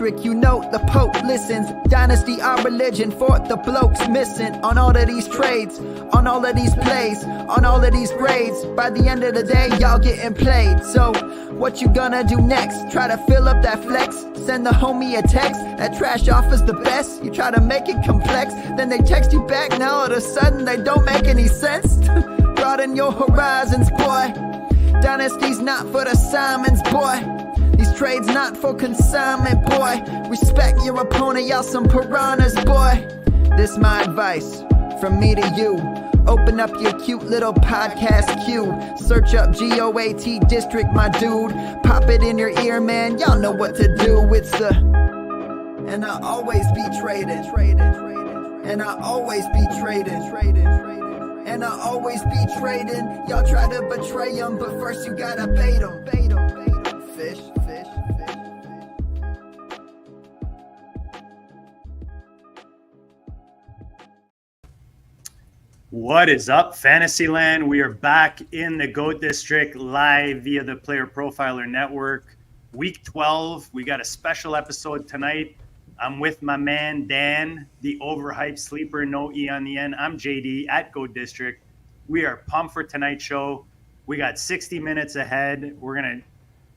district, you know the Pope listens. Dynasty, our religion, for the blokes missing. On all of these trades, on all of these plays, on all of these grades. By the end of the day, y'all getting played. So, what you gonna do next? Try to fill up that flex? Send the homie a text? That trash offer's the best? You try to make it complex, then they text you back. Now all of a sudden they don't make any sense. Broaden your horizons, boy. Dynasty's not for the Simons, boy. These trades not for consignment, boy. Respect your opponent, y'all some piranhas, boy. This my advice from me to you. Open up your cute little podcast queue. Search up GOAT District, my dude. Pop it in your ear, man. Y'all know what to do. It's the... And I'll always be traded. And I'll always be traded. And I'll always be trading. Y'all try to betray them, but first you gotta bait them. Fish. What is up, Fantasyland? We are back in the GOAT District live via the Player Profiler Network. Week 12, we got a special episode tonight. I'm with my man, Dan, the overhyped sleeper, no E on the end. I'm JD at GOAT District. We are pumped for tonight's show. We got 60 minutes ahead. We're going to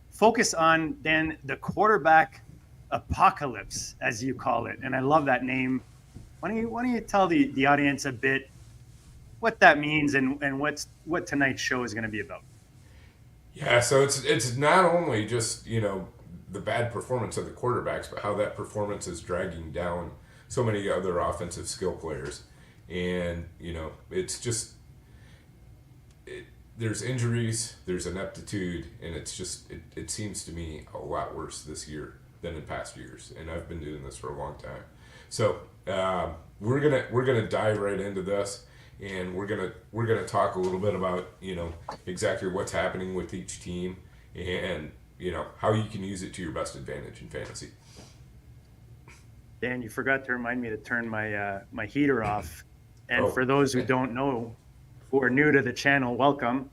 focus on, Dan, the quarterback apocalypse, as you call it. And I love that name. Why don't you tell the audience a bit what that means and what tonight's show is going to be about? Yeah, so it's not only just, the bad performance of the quarterbacks, but how that performance is dragging down so many other offensive skill players. And, it's just, there's injuries, there's ineptitude, and it's just, it seems to me a lot worse this year than in past years. And I've been doing this for a long time. So we're gonna dive right into this. And we're gonna talk a little bit about exactly what's happening with each team and how you can use it to your best advantage in fantasy. Dan, you forgot to remind me to turn my heater off. And for those who don't know, who are new to the channel, welcome,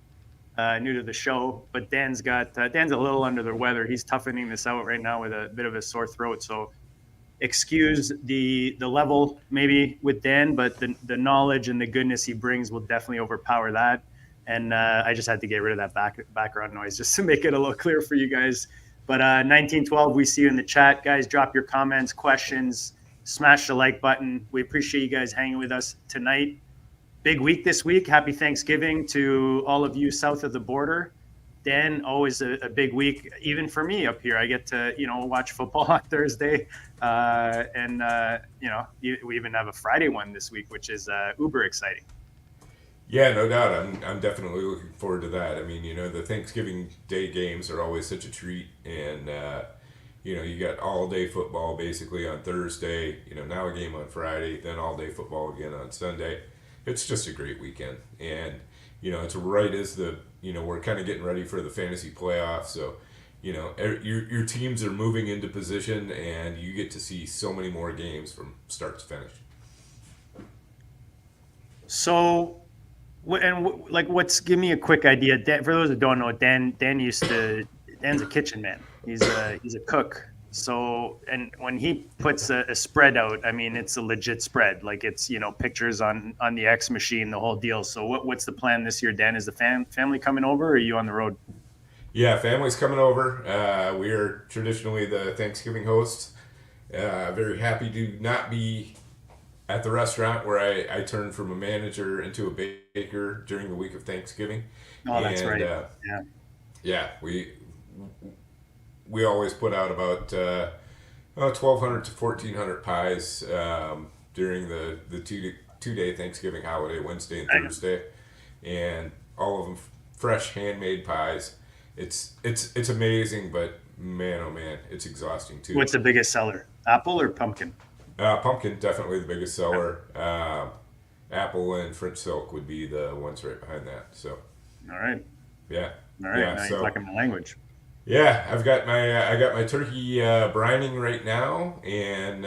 new to the show. But Dan's a little under the weather. He's toughening this out right now with a bit of a sore throat. So excuse the level maybe with Dan, but the knowledge and the goodness he brings will definitely overpower that. And I just had to get rid of that background noise just to make it a little clearer for you guys. But 1912, we see you in the chat. Guys, drop your comments, questions, smash the like button. We appreciate you guys hanging with us tonight. Big week this week. Happy Thanksgiving to all of you south of the border. Dan, always a big week, even for me up here. I get to, watch football on Thursday. We even have a Friday one this week, which is uber exciting. Yeah, no doubt. I'm definitely looking forward to that. I mean, the Thanksgiving Day games are always such a treat. And, you got all day football basically on Thursday, now a game on Friday, then all day football again on Sunday. It's just a great weekend. And, it's right as we're kind of getting ready for the fantasy playoffs. So, your teams are moving into position and you get to see so many more games from start to finish. So, give me a quick idea. Dan, for those that don't know, Dan's a kitchen man. He's a cook. So, and when he puts a spread out, I mean, it's a legit spread. Like it's, pictures on the X machine, the whole deal. So what's the plan this year, Dan? Is the family coming over or are you on the road? Yeah, family's coming over. We are traditionally the Thanksgiving hosts. Very happy to not be at the restaurant where I turned from a manager into a baker during the week of Thanksgiving. Oh, that's right. Yeah, we always put out about 1,200 to 1,400 pies during the two-day Thanksgiving holiday, Wednesday and Thursday, and all of them fresh handmade pies. It's amazing, but man, oh man, it's exhausting too. What's the biggest seller? Apple or pumpkin? Pumpkin, definitely the biggest seller. Apple and French silk would be the ones right behind that. So. All right. Yeah. All right. Yeah, now you're talking my language. Yeah, I got my turkey brining right now, and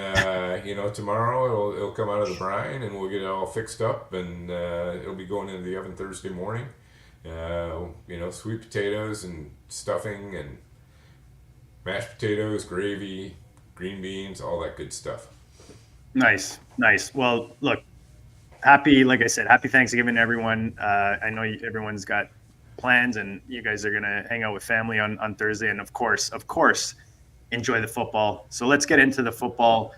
tomorrow it'll come out of the brine, and we'll get it all fixed up, and it'll be going into the oven Thursday morning. Sweet potatoes and stuffing and mashed potatoes, gravy, green beans, all that good stuff. Nice. Well, look, like I said, happy Thanksgiving, everyone. I know everyone's got plans, and you guys are going to hang out with family on Thursday. And of course, enjoy the football. So let's get into the football.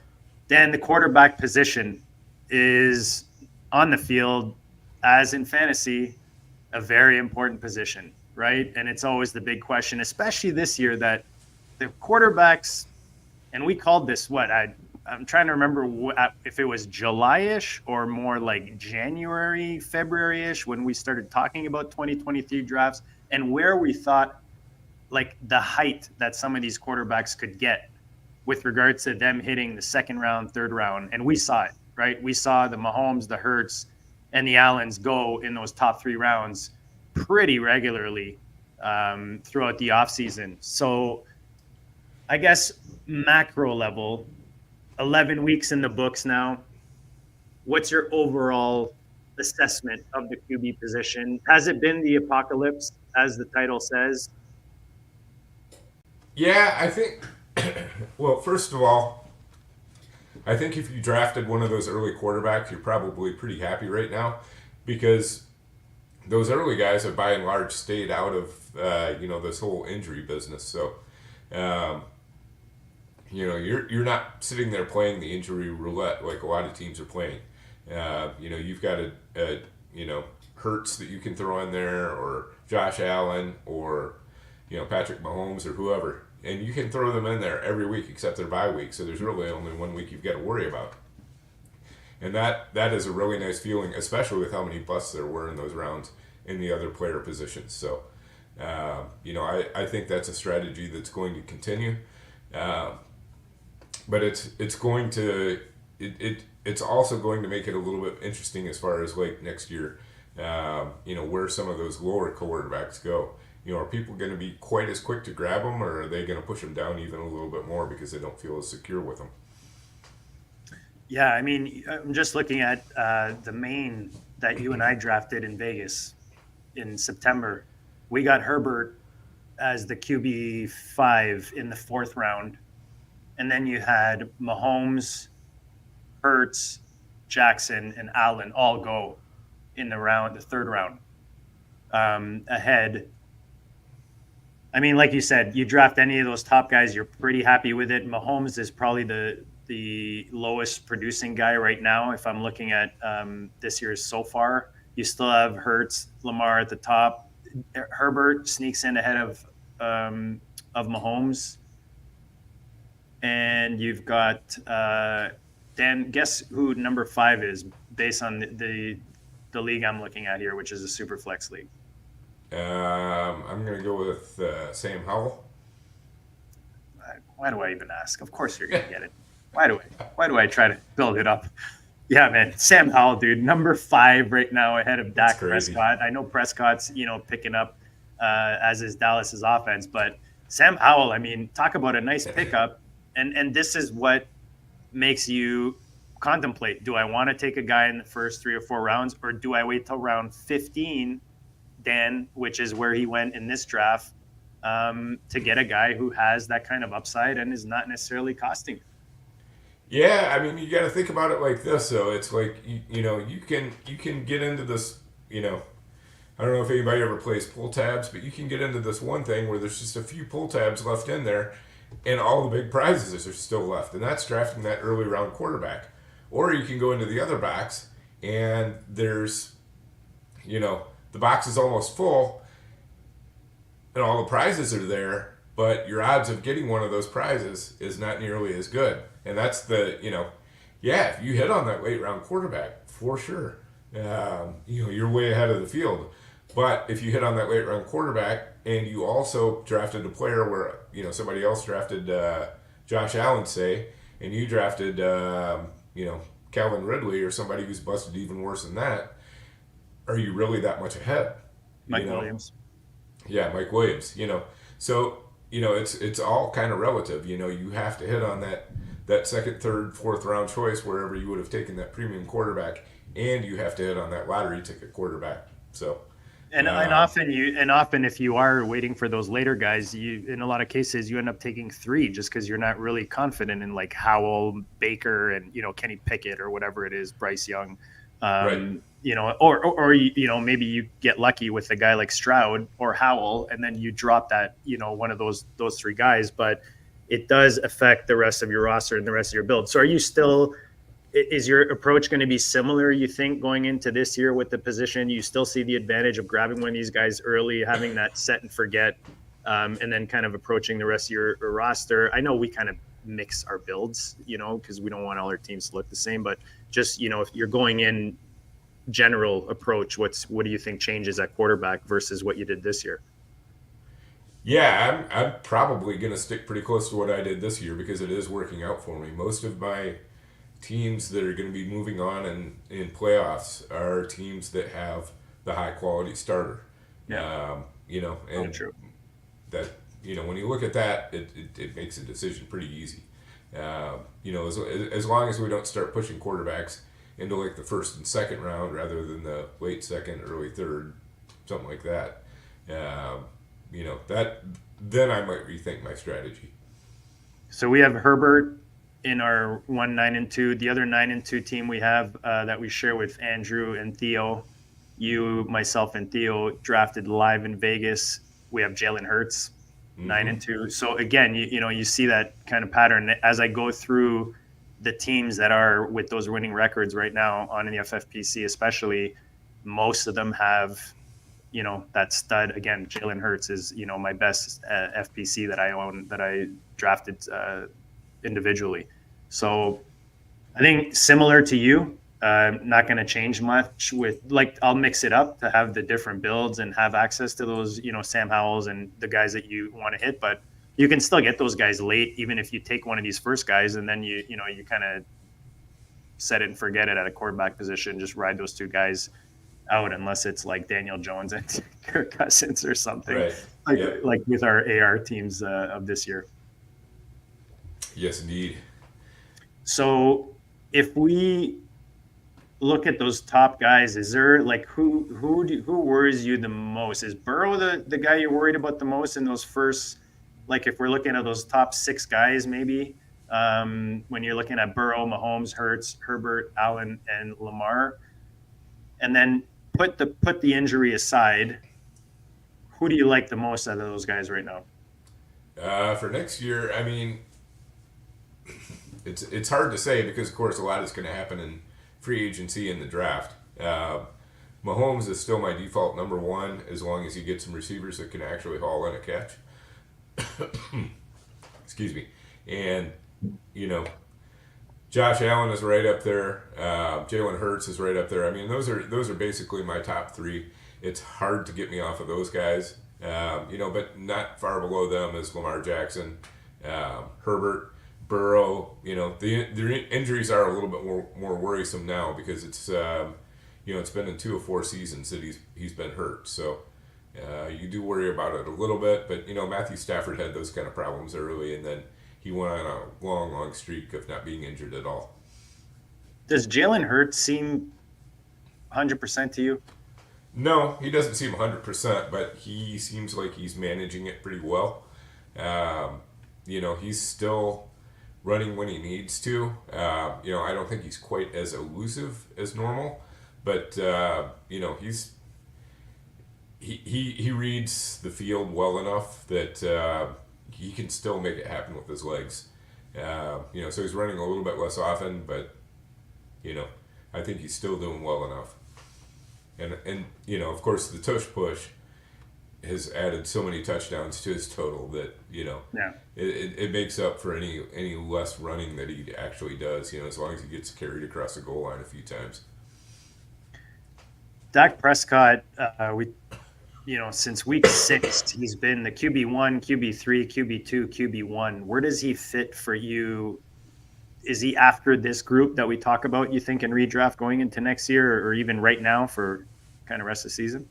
Dan, the quarterback position is on the field, as in fantasy, a very important position, right? And it's always the big question, especially this year, that the quarterbacks, and we called this I'm trying to remember if it was July-ish or more like January, February-ish when we started talking about 2023 drafts, and where we thought like the height that some of these quarterbacks could get with regards to them hitting the second round, third round. And we saw it, right? We saw the Mahomes, the Hurts, and the Allens go in those top 3 rounds pretty regularly throughout the offseason. So I guess macro level, 11 weeks in the books now. What's your overall assessment of the QB position? Has it been the apocalypse, as the title says? Yeah, I think, well, first of all, I think if you drafted one of those early quarterbacks, you're probably pretty happy right now, because those early guys have by and large stayed out of, this whole injury business. So, you're not sitting there playing the injury roulette like a lot of teams are playing. You've got a Hurts that you can throw in there, or Josh Allen, or Patrick Mahomes, or whoever, and you can throw them in there every week except their bye week. So there's really only 1 week you've got to worry about, and that is a really nice feeling, especially with how many busts there were in those rounds in the other player positions. So, I think that's a strategy that's going to continue. But it's going to it's also going to make it a little bit interesting as far as like next year, where some of those lower quarterbacks go. Are people going to be quite as quick to grab them, or are they going to push them down even a little bit more because they don't feel as secure with them? Yeah, I mean, I'm just looking at the main that you and I drafted in Vegas in September. We got Herbert as the QB 5 in the 4th round. And then you had Mahomes, Hurts, Jackson, and Allen all go in the 3rd round ahead. I mean, like you said, you draft any of those top guys, you're pretty happy with it. Mahomes is probably the lowest producing guy right now. If I'm looking at this year's so far, you still have Hurts, Lamar at the top. Herbert sneaks in ahead of Mahomes. And you've got Dan. Guess who number 5 is based on the league I'm looking at here, which is a super flex league. I'm going to go with Sam Howell. Why do I even ask? Of course you're going to get it. Why do I try to build it up? Yeah, man, Sam Howell, dude, number 5 right now ahead of Dak Prescott. I know Prescott's picking up as is Dallas's offense, but Sam Howell, I mean, talk about a nice pickup. And this is what makes you contemplate. Do I want to take a guy in the first 3 or 4 rounds, or do I wait till round 15, Dan, which is where he went in this draft, to get a guy who has that kind of upside and is not necessarily costing? Yeah, I mean, you got to think about it like this. So it's like you can get into this. I don't know if anybody ever plays pull tabs, but you can get into this one thing where there's just a few pull tabs left in there, and all the big prizes are still left, and that's drafting that early round quarterback. Or you can go into the other box, and there's, the box is almost full, and all the prizes are there, but your odds of getting one of those prizes is not nearly as good. And that's if you hit on that late round quarterback, for sure, you're way ahead of the field. But if you hit on that late round quarterback and you also drafted a player where, somebody else drafted Josh Allen, say, and you drafted, Calvin Ridley or somebody who's busted even worse than that, are you really that much ahead? Mike Williams. Yeah, Mike Williams, So, it's all kind of relative. You have to hit on that second, third, 4th round choice wherever you would have taken that premium quarterback, and you have to hit on that lottery ticket quarterback. So, And often if you are waiting for those later guys, you in a lot of cases you end up taking 3 just because you're not really confident in like Howell, Baker, and Kenny Pickett or whatever it is, Bryce Young. Right. Or maybe you get lucky with a guy like Stroud or Howell, and then you drop that one of those 3 guys. But it does affect the rest of your roster and the rest of your build. So is your approach going to be similar, you think, going into this year with the position? You still see the advantage of grabbing one of these guys early, having that set and forget, and then kind of approaching the rest of your roster? I know we kind of mix our builds, because we don't want all our teams to look the same, but just, if you're going in general approach, what do you think changes at quarterback versus what you did this year? Yeah, I'm probably going to stick pretty close to what I did this year because it is working out for me. Most of my teams that are going to be moving on in playoffs are teams that have the high quality starter. Yeah. And true. That, when you look at that, it makes a decision pretty easy. As long as we don't start pushing quarterbacks into like the first and second round rather than the late second, early third, something like that, then I might rethink my strategy. So we have Herbert in our 9-2. The other 9-2 team we have that we share with Andrew and Theo, you, myself, and Theo drafted live in Vegas. We have Jalen Hurts, 9-2. So again, you see that kind of pattern as I go through the teams that are with those winning records right now on the FFPC, especially. Most of them have, that stud. Again, Jalen Hurts is, my best FPC that I own, that I drafted individually. So I think similar to you, not going to change much with, like, I'll mix it up to have the different builds and have access to those, Sam Howells and the guys that you want to hit, but you can still get those guys late, even if you take one of these first guys and then you kind of set it and forget it at a quarterback position, just ride those 2 guys out, unless it's like Daniel Jones and Kirk Cousins or something, right. like with our AR teams of this year. Yes, indeed. So if we look at those top guys, is there like who worries you the most? Is Burrow the guy you're worried about the most in those first, like if we're looking at those top 6 guys, maybe when you're looking at Burrow, Mahomes, Hurts, Herbert, Allen, and Lamar, and then put the injury aside, who do you like the most out of those guys right now? For next year, I mean, it's hard to say because, of course, a lot is going to happen in free agency and the draft. Mahomes is still my default number 1 as long as you get some receivers that can actually haul in a catch. Excuse me. And, Josh Allen is right up there. Jalen Hurts is right up there. I mean, those are basically my top 3. It's hard to get me off of those guys. But not far below them is Lamar Jackson, Herbert, Burrow. The injuries are a little bit more worrisome now because it's it's been in 2 of 4 seasons that he's been hurt. So you do worry about it a little bit. But Matthew Stafford had those kind of problems early, and then he went on a long streak of not being injured at all. Does Jalen Hurts seem 100% to you? No, he doesn't seem 100%, but he seems like he's managing it pretty well. He's still running when he needs to. I don't think he's quite as elusive as normal, but he reads the field well enough that he can still make it happen with his legs. So he's running a little bit less often, but I think he's still doing well enough. And of course, the tush push has added so many touchdowns to his total that it makes up for any less running that he actually does. As long as he gets carried across the goal line a few times. Dak Prescott, since week 6, he's been the QB1, QB3, QB2, QB1. Where does he fit for you? Is he after this group that we talk about, you think, in redraft going into next year or even right now for kind of rest of the season?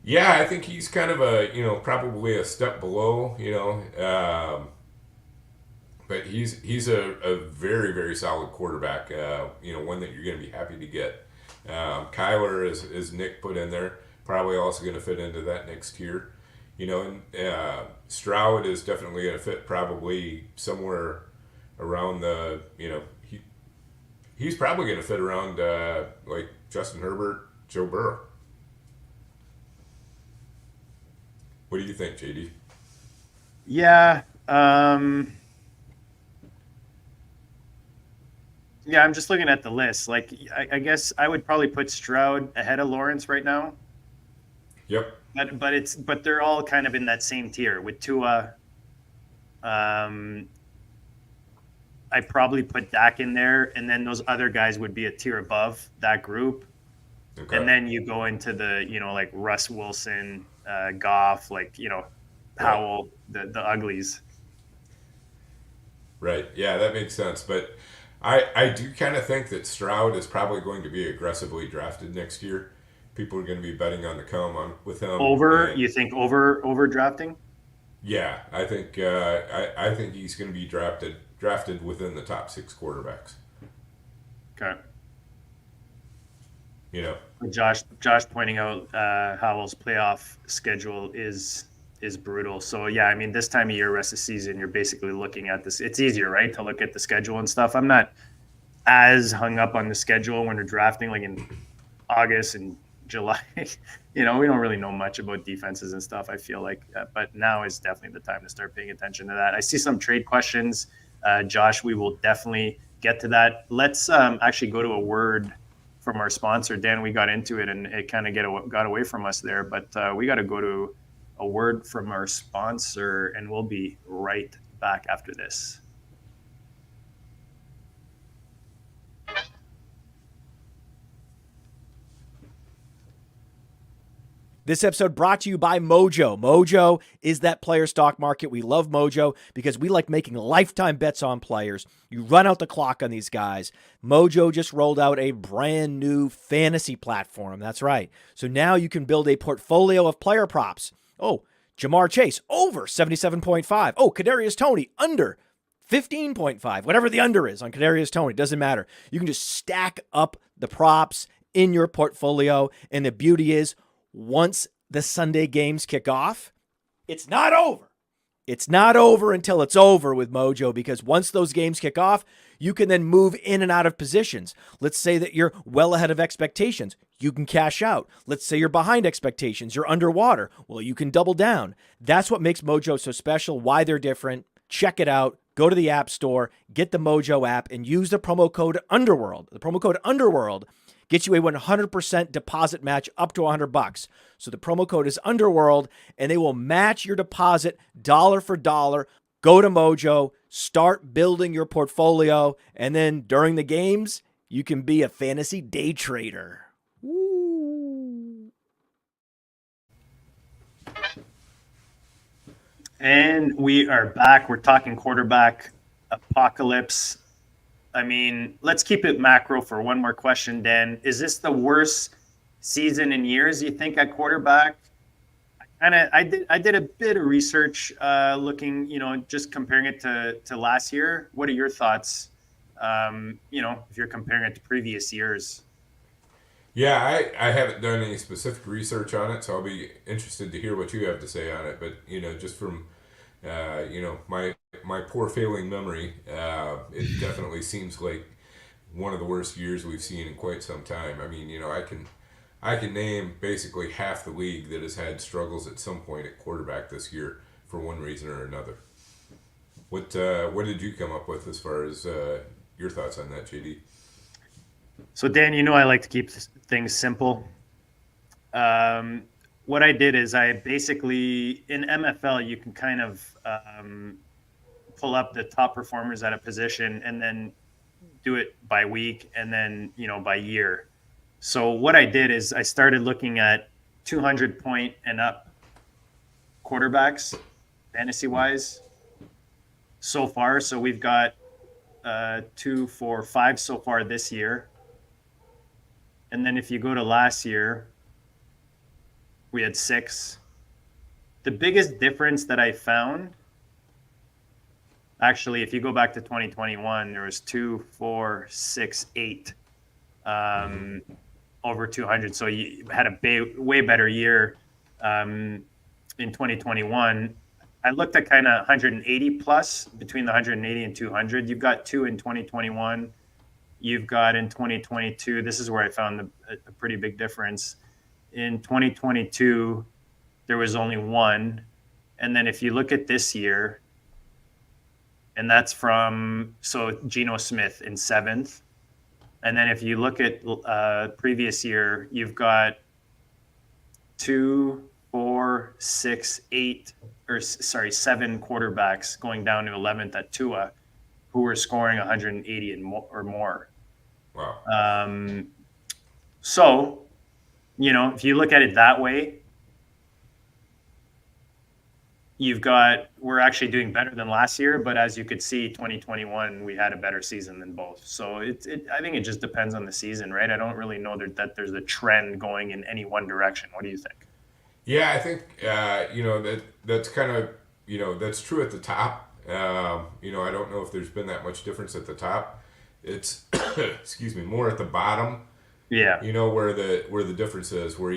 Yeah, I think he's kind of probably a step below, but he's a very, very solid quarterback, one that you're going to be happy to get. Kyler, as Nick put in there, probably also going to fit into that next tier. And Stroud is definitely going to fit probably somewhere around he's probably going to fit around like Justin Herbert, Joe Burrow. What do you think, JD? Yeah. Yeah, I'm just looking at the list. Like, I guess I would probably put Stroud ahead of Lawrence right now. Yep. But they're all kind of in that same tier with Tua. I probably put Dak in there, and then those other guys would be a tier above that group. Okay. And then you go into the, like Russ Wilson, Goff, like, Howell, the uglies. Right. Yeah, that makes sense. But I do kind of think that Stroud is probably going to be aggressively drafted next year. People are going to be betting on the come on with him. You think over drafting? Yeah, I think I think he's going to be drafted within the top 6 quarterbacks. Okay. Josh pointing out Howell's playoff schedule is brutal. So yeah, I mean, this time of year, rest of the season, you're basically looking at this. It's easier, right, to look at the schedule and stuff. I'm not as hung up on the schedule when we're drafting, like in August and July. We don't really know much about defenses and stuff, I feel like. But now is definitely the time to start paying attention to that. I see some trade questions. Josh, we will definitely get to that. Let's actually go to a word from our sponsor. Dan, we got into it and it kind of got away from us there, but we got to go to a word from our sponsor, and we'll be right back after this. This episode brought to you by Mojo. Mojo is that player stock market. We love Mojo because we like making lifetime bets on players. You run out the clock on these guys. Mojo just rolled out a brand new fantasy platform. That's right. So now you can build a portfolio of player props. Oh, Jamar Chase, over 77.5. Oh, Kadarius Toney, under 15.5. Whatever the under is on Kadarius Toney, doesn't matter. You can just stack up the props in your portfolio. And the beauty is, once the Sunday games kick off, it's not over. It's not over until it's over with Mojo, because once those games kick off, you can then move in and out of positions. Let's say that you're well ahead of expectations. You can cash out. Let's say you're behind expectations. You're underwater. Well, you can double down. That's what makes Mojo so special, why they're different. Check it out. Go to the App Store, get the Mojo app, and use the promo code UNDERWORLD. The promo code UNDERWORLD gets you a 100% deposit match up to $100. So the promo code is UNDERWORLD, and they will match your deposit dollar for dollar. Go to Mojo, start building your portfolio, and then during the games, you can be a fantasy day trader. Woo. And we are back. We're talking quarterback apocalypse. I mean, let's keep it macro for one more question, Dan. Is this the worst season in years, you think, at quarterback? I did a bit of research looking, just comparing it to last year. What are your thoughts, if you're comparing it to previous years? Yeah, I haven't done any specific research on it, so I'll be interested to hear what you have to say on it. But, just from, my poor failing memory, it definitely seems like one of the worst years we've seen in quite some time. I mean, I can name basically half the league that has had struggles at some point at quarterback this year for one reason or another. What did you come up with as far as your thoughts on that, JD? So Dan, I like to keep things simple. What I did is I basically, in MFL, you can kind of pull up the top performers at a position and then do it by week and then, by year. So what I did is I started looking at 200-point and up quarterbacks, fantasy-wise, so far. So we've got 2, 4, 5 so far this year. And then if you go to last year, we had 6. The biggest difference that I found, actually, if you go back to 2021, there was 2, 4, 6, 8. over 200. So you had a way better year in 2021. I looked at kind of 180 plus, between the 180 and 200. You've got 2 in 2021. You've got in 2022. This is where I found a pretty big difference. In 2022, there was only 1. And then if you look at this year, and that's from, so Geno Smith in 7th. And then if you look at previous year, you've got 2, 4, 6, 8, or sorry, 7 quarterbacks going down to 11th at Tua, who were scoring 180 and or more. Wow. So, if you look at it that way, we're actually doing better than last year, but as you could see, 2021, we had a better season than both. So I think it just depends on the season, right? I don't really know that there's a trend going in any one direction. What do you think? Yeah, I think, that's kind of, that's true at the top. I don't know if there's been that much difference at the top. It's, excuse me, more at the bottom. Yeah. Where the difference is, where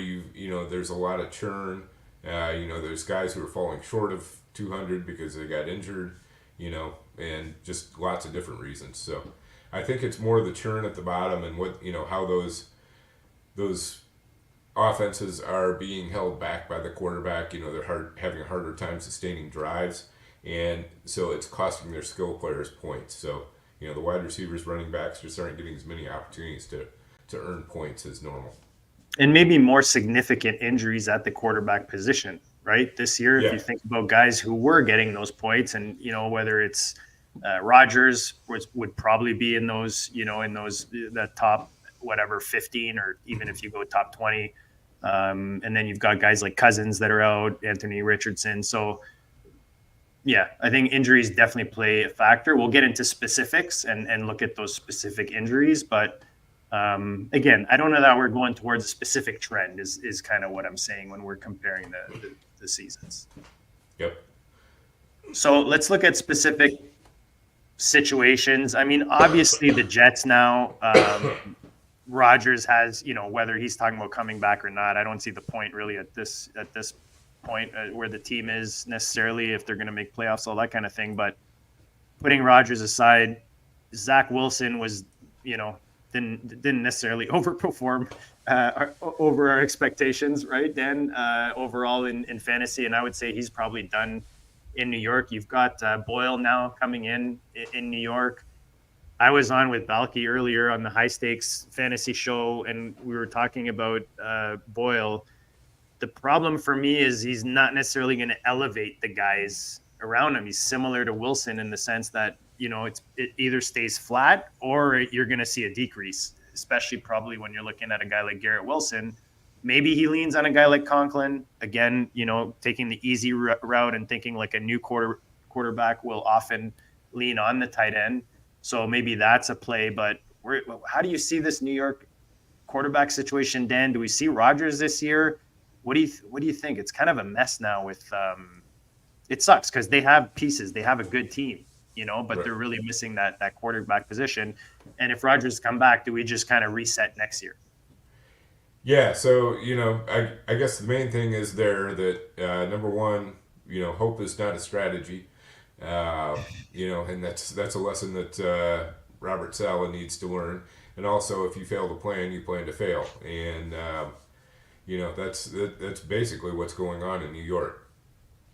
there's a lot of churn. There's guys who are falling short of 200 because they got injured, and just lots of different reasons. So I think it's more the churn at the bottom and what, how those offenses are being held back by the quarterback. They're having a harder time sustaining drives. And so it's costing their skill players points. So, the wide receivers, running backs just aren't getting as many opportunities to earn points as normal. And maybe more significant injuries at the quarterback position, right? This year, if you think about guys who were getting those points, and whether it's Rodgers would probably be in those, that top 15, or even if you go top 20, and then you've got guys like Cousins that are out, Anthony Richardson. So yeah, I think injuries definitely play a factor. We'll get into specifics and look at those specific injuries, but again, I don't know that we're going towards a specific trend is kind of what I'm saying when we're comparing the seasons. Yep. So let's look at specific situations. I mean, obviously the Jets now, Rodgers has, whether he's talking about coming back or not, I don't see the point really at this point where the team is necessarily, if they're going to make playoffs, all that kind of thing. But putting Rodgers aside, Zach Wilson was, didn't necessarily overperform over our expectations, right, Dan? Overall in fantasy, and I would say he's probably done in New York. You've got Boyle now coming in New York. I was on with Balky earlier on the High Stakes Fantasy Show, and we were talking about Boyle. The problem for me is he's not necessarily going to elevate the guys around him. He's similar to Wilson in the sense that, it either stays flat or you're going to see a decrease, especially probably when you're looking at a guy like Garrett Wilson. Maybe he leans on a guy like Conklin. Again, taking the easy route and thinking like a new quarterback will often lean on the tight end. So maybe that's a play. But how do you see this New York quarterback situation, Dan? Do we see Rodgers this year? What do you think? It's kind of a mess now with it sucks because they have pieces. They have a good team, but they're really missing that quarterback position. And if Rodgers come back, do we just kind of reset next year? Yeah, so, I guess the main thing is there that, number one, hope is not a strategy, and that's a lesson that Robert Saleh needs to learn. And also, if you fail to plan, you plan to fail. And, that's basically what's going on in New York.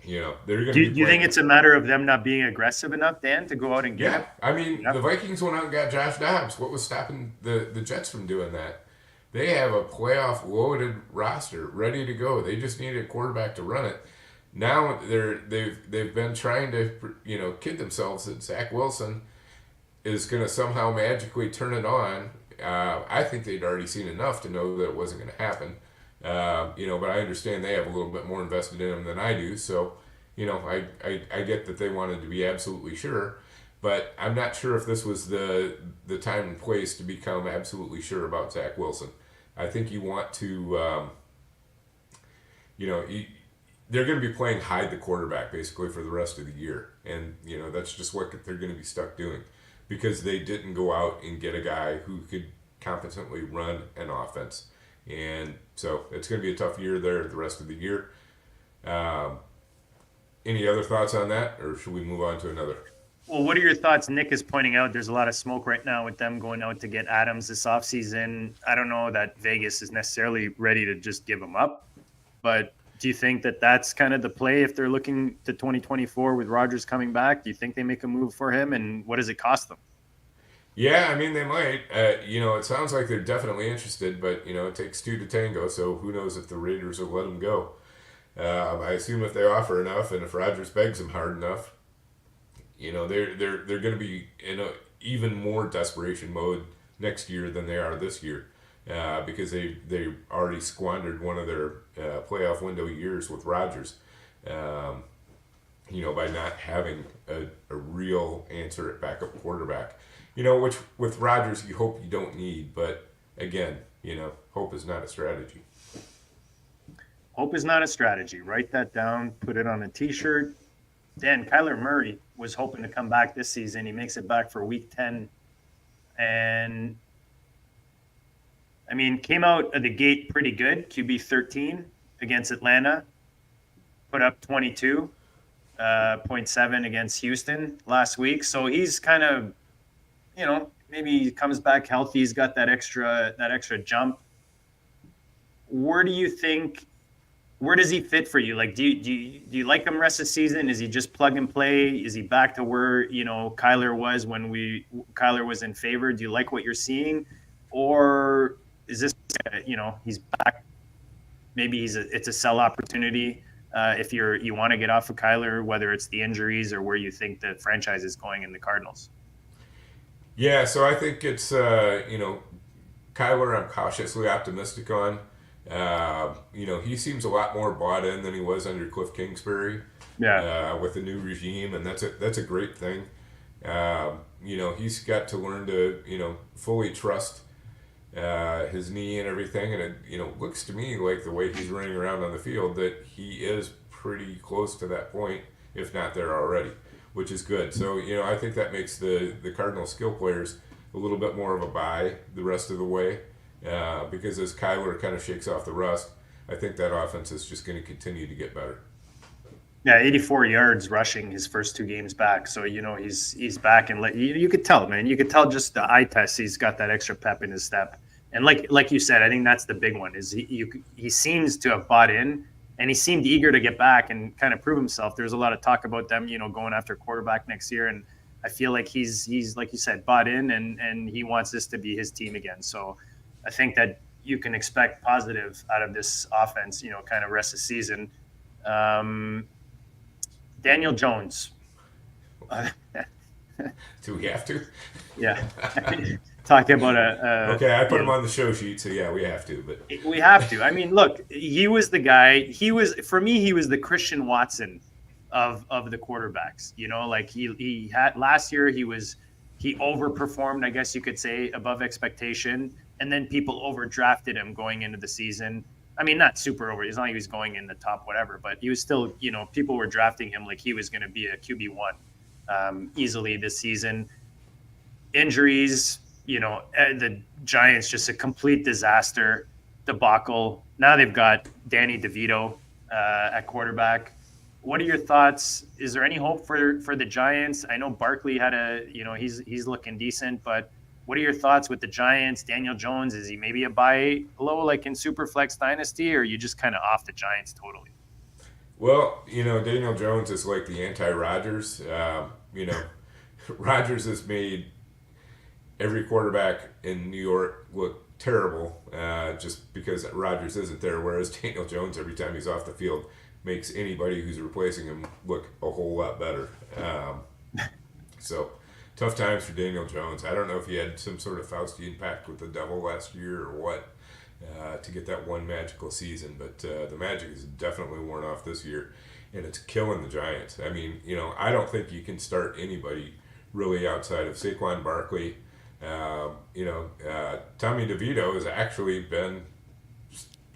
They're going to. Do you think it's a matter of them not being aggressive enough, Dan, to go out and get him? I mean, the Vikings went out and got Josh Dobbs. What was stopping the Jets from doing that? They have a playoff loaded roster ready to go. They just need a quarterback to run it. Now they've been trying to kid themselves that Zach Wilson is going to somehow magically turn it on. I think they'd already seen enough to know that it wasn't going to happen. But I understand they have a little bit more invested in him than I do. So, I get that they wanted to be absolutely sure, but I'm not sure if this was the time and place to become absolutely sure about Zach Wilson. I think you want to, they're going to be playing hide the quarterback basically for the rest of the year. And, that's just what they're going to be stuck doing because they didn't go out and get a guy who could competently run an offense. And so it's going to be a tough year there the rest of the year. Any other thoughts on that, or should we move on to another? Well, what are your thoughts? Nick is pointing out there's a lot of smoke right now with them going out to get Adams this offseason. I don't know that Vegas is necessarily ready to just give him up, but do you think that that's kind of the play if they're looking to 2024 with Rodgers coming back? Do you think they make a move for him, and what does it cost them? Yeah, I mean, they might. It sounds like they're definitely interested, but, it takes two to tango, so who knows if the Raiders will let them go. I assume if they offer enough and if Rodgers begs them hard enough, they're going to be in a even more desperation mode next year than they are this year, because they already squandered one of their playoff window years with Rodgers, by not having a real answer at backup quarterback. Which with Rodgers you hope you don't need, but again, hope is not a strategy. Hope is not a strategy. Write that down, put it on a t-shirt. Dan, Kyler Murray was hoping to come back this season. He makes it back for week 10. And, came out of the gate pretty good. QB 13 against Atlanta. Put up 22.7 against Houston last week. So he's kind of, maybe he comes back healthy. He's got that extra jump. Where does he fit for you? Like, do you like him rest of the season? Is he just plug and play? Is he back to where, Kyler was when Kyler was in favor? Do you like what you're seeing? Or is this, he's back? Maybe it's a sell opportunity if you want to get off of Kyler, whether it's the injuries or where you think the franchise is going in the Cardinals. Yeah, so I think it's, Kyler I'm cautiously optimistic on. He seems a lot more bought in than he was under Cliff Kingsbury. Yeah. With the new regime, and that's a great thing. He's got to learn to, fully trust his knee and everything, and it looks to me like the way he's running around on the field that he is pretty close to that point, if not there already, which is good. So, I think that makes the Cardinal skill players a little bit more of a buy the rest of the way, because as Kyler kind of shakes off the rust, I think that offense is just going to continue to get better. Yeah, 84 yards rushing his first two games back. So, he's back, and you could tell, man. You could tell just the eye test. He's got that extra pep in his step. And like you said, I think that's the big one is he seems to have bought in, and he seemed eager to get back and kind of prove himself. There's a lot of talk about them, going after quarterback next year. And I feel like he's like you said, bought in, and he wants this to be his team again. So I think that you can expect positive out of this offense, kind of rest of the season. Daniel Jones. Do we have to? Yeah. Talking about okay, I put him on the show sheet, so yeah, we have to. But we have to. Look, he was the guy. For me, he was the Christian Watson of the quarterbacks. Like he had last year, he overperformed, I guess you could say, above expectation, and then people overdrafted him going into the season. Not super over. It's not like he was going in the top whatever, but he was still, people were drafting him like he was going to be a QB1 easily this season. Injuries, the Giants, just a complete disaster, debacle. Now they've got Danny DeVito at quarterback. What are your thoughts? Is there any hope for the Giants? I know Barkley had he's looking decent, but what are your thoughts with the Giants? Daniel Jones, is he maybe a buy low like in Superflex Dynasty, or are you just kind of off the Giants totally? Well, Daniel Jones is like the anti-Rodgers. Rodgers has made every quarterback in New York look terrible just because Rodgers isn't there, whereas Daniel Jones, every time he's off the field, makes anybody who's replacing him look a whole lot better. So tough times for Daniel Jones. I don't know if he had some sort of Faustian pact with the devil last year or what to get that one magical season, but the magic is definitely worn off this year, and it's killing the Giants. I don't think you can start anybody really outside of Saquon Barkley. Tommy DeVito has actually been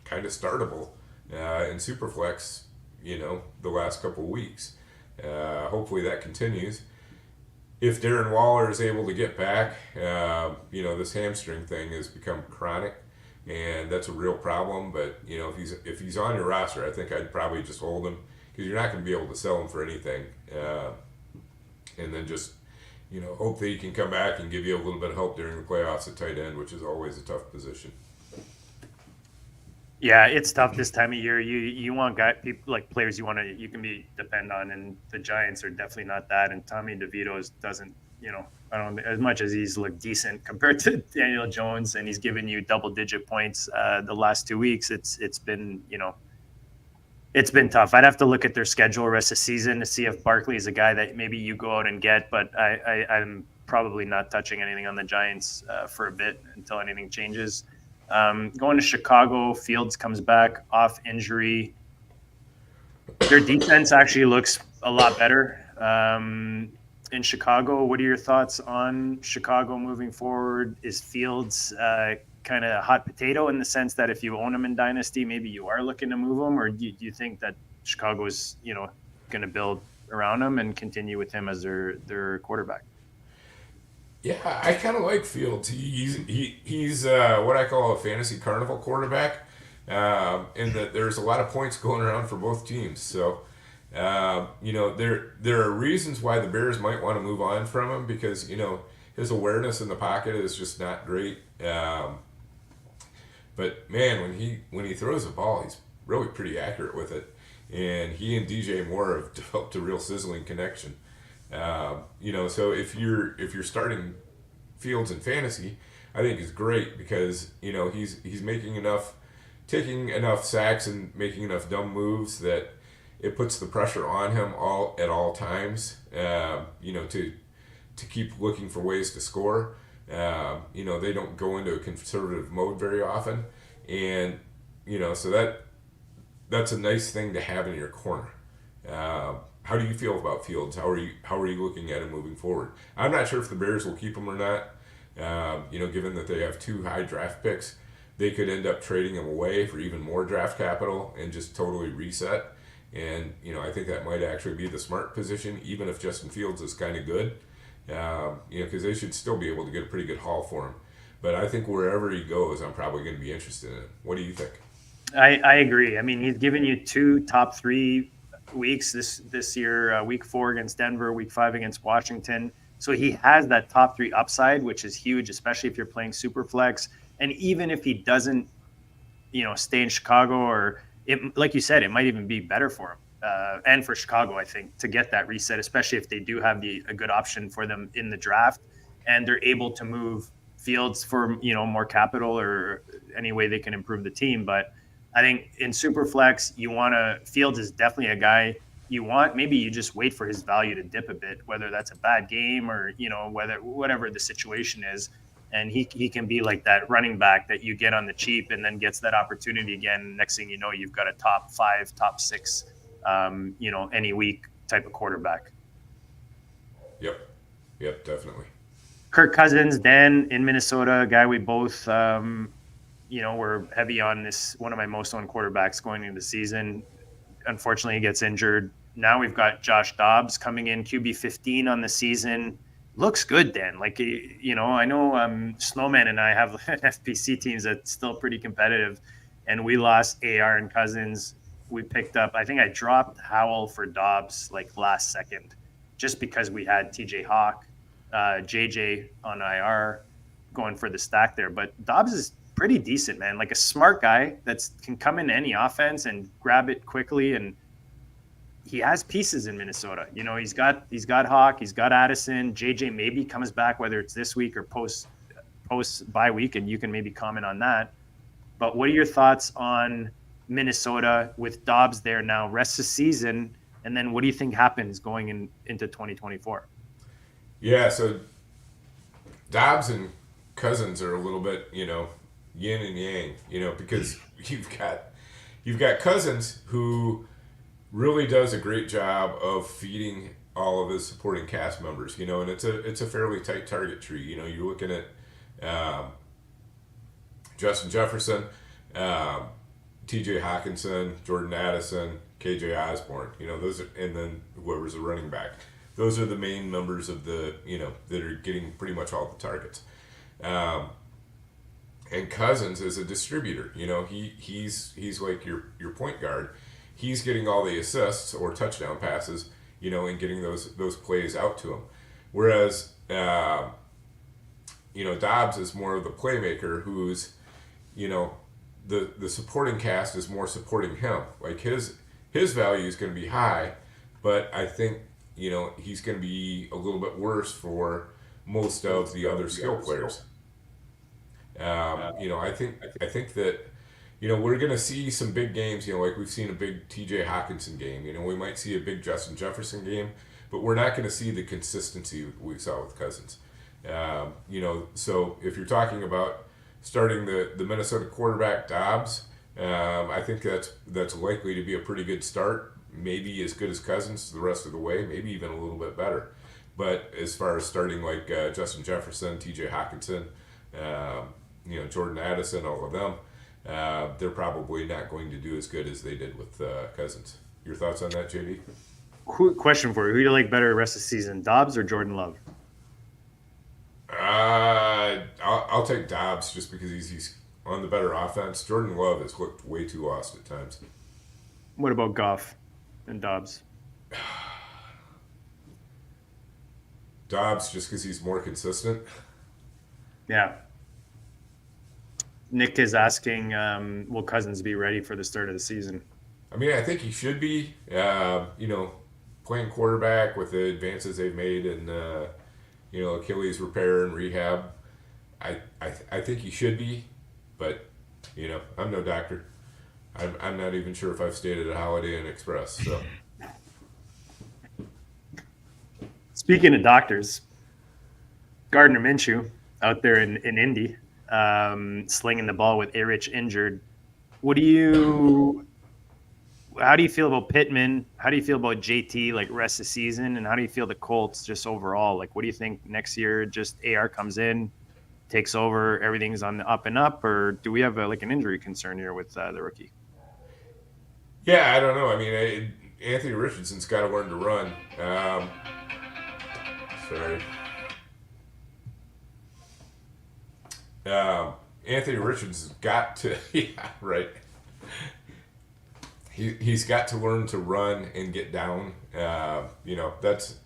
kind of startable in Superflex, the last couple of weeks. Hopefully that continues. If Darren Waller is able to get back, this hamstring thing has become chronic. and that's a real problem. But if he's on your roster, I think I'd probably just hold him, because you're not going to be able to sell him for anything, and then just hope that he can come back and give you a little bit of help during the playoffs at tight end, which is always a tough position. Yeah, it's tough this time of year. You want people like players you can depend on, and the Giants are definitely not that. And Tommy DeVito doesn't, I don't, as much as he's looked decent compared to Daniel Jones, and he's given you double-digit points the last 2 weeks. It's been it's been tough. I'd have to look at their schedule rest of the season to see if Barkley is a guy that maybe you go out and get, but I'm probably not touching anything on the Giants for a bit until anything changes. Going to Chicago, Fields comes back off injury. Their defense actually looks a lot better in Chicago. What are your thoughts on Chicago moving forward? Is Fields kind of a hot potato in the sense that if you own him in Dynasty, maybe you are looking to move him, or do you think that Chicago's going to build around him and continue with him as their quarterback? Yeah, I kind of like Fields. He's what I call a fantasy carnival quarterback, in that there's a lot of points going around for both teams. So, there are reasons why the Bears might want to move on from him, because his awareness in the pocket is just not great. But man, when he throws the ball, he's really pretty accurate with it, and he and DJ Moore have developed a real sizzling connection. So if you're starting Fields in fantasy, I think is great, because he's taking enough sacks and making enough dumb moves that it puts the pressure on him at all times. To keep looking for ways to score. They don't go into a conservative mode very often, and so that's a nice thing to have in your corner. How do you feel about Fields? How are you looking at him moving forward? I'm not sure if the Bears will keep him or not. Given that they have 2 high draft picks, they could end up trading him away for even more draft capital and just totally reset. And I think that might actually be the smart position, even if Justin Fields is kind of good. Because they should still be able to get a pretty good haul for him. But I think wherever he goes, I'm probably going to be interested in him. What do you think? I agree. I mean, he's given you 2 top 3 weeks this year, week 4 against Denver, week 5 against Washington. So he has that top 3 upside, which is huge, especially if you're playing super flex. And even if he doesn't, stay in Chicago, or like you said, it might even be better for him. And for Chicago, I think, to get that reset, especially if they do have a good option for them in the draft, and they're able to move Fields for more capital or any way they can improve the team. But I think in Superflex, Fields is definitely a guy you want. Maybe you just wait for his value to dip a bit, whether that's a bad game or whatever the situation is, and he can be like that running back that you get on the cheap and then gets that opportunity again. Next thing you know, you've got a top 5, top 6. Any week type of quarterback. Yep, definitely. Kirk Cousins, Dan in Minnesota, a guy we both, were heavy on. This one of my most owned quarterbacks going into the season. Unfortunately, he gets injured. Now we've got Josh Dobbs coming in, QB 15 on the season. Looks good, Dan. Like, I know Snowman and I have FPC teams that's still pretty competitive, and we lost AR and Cousins. We picked up, I think I dropped Howell for Dobbs like last second, just because we had TJ Hawk, JJ on IR going for the stack there. But Dobbs is pretty decent, man. Like a smart guy that can come in any offense and grab it quickly. And he has pieces in Minnesota. He's got Hawk, he's got Addison. JJ maybe comes back, whether it's this week or post bye week, and you can maybe comment on that. But what are your thoughts on Minnesota with Dobbs there now, rest of the season, and then what do you think happens going into 2024? Yeah, so Dobbs and Cousins are a little bit, yin and yang, because you've got Cousins who really does a great job of feeding all of his supporting cast members, and it's a fairly tight target tree. You're looking at Justin Jefferson, TJ Hawkinson, Jordan Addison, KJ Osborne, those are, and then whoever's a running back. Those are the main members of the, that are getting pretty much all the targets. And Cousins is a distributor. You know, he's like your point guard. He's getting all the assists or touchdown passes, you know, and getting those plays out to him. Whereas, you know, Dobbs is more of the playmaker who's, you know, the supporting cast is more supporting him. Like his value is going to be high, but I think, you know, he's going to be a little bit worse for most of the other skill players. You know, I think that, you know, we're going to see some big games, you know, like we've seen a big TJ Hawkinson game. You know, we might see a big Justin Jefferson game, but we're not going to see the consistency we saw with Cousins. You know, so if you're talking about starting the Minnesota quarterback Dobbs, I think that's likely to be a pretty good start. Maybe as good as Cousins the rest of the way, maybe even a little bit better. But as far as starting like Justin Jefferson, TJ Hawkinson, you know, Jordan Addison, all of them, they're probably not going to do as good as they did with Cousins. Your thoughts on that, JD? Question for you: who do you like better the rest of the season, Dobbs or Jordan Love? I'll take Dobbs just because he's on the better offense. Jordan Love has looked way too lost at times. What about Goff and Dobbs? Dobbs just because he's more consistent. Yeah. Nick is asking, will Cousins be ready for the start of the season? I mean, I think he should be. You know, playing quarterback with the advances they've made and you know, Achilles repair and rehab. I think he should be, but you know, I'm no doctor. I'm not even sure if I've stayed at a Holiday Inn Express. So, speaking of doctors, Gardner Minshew out there in Indy, slinging the ball with ARich injured. How do you feel about Pittman? How do you feel about JT, like rest of the season? And how do you feel the Colts just overall? Like, what do you think next year? Just AR comes in, takes over, everything's on the up and up, or do we have an injury concern here with the rookie? Yeah, I don't know. I mean, Anthony Richardson's got to learn to run. Sorry. Anthony Richardson's got to, yeah, right. He's got to learn to run and get down. You know, that's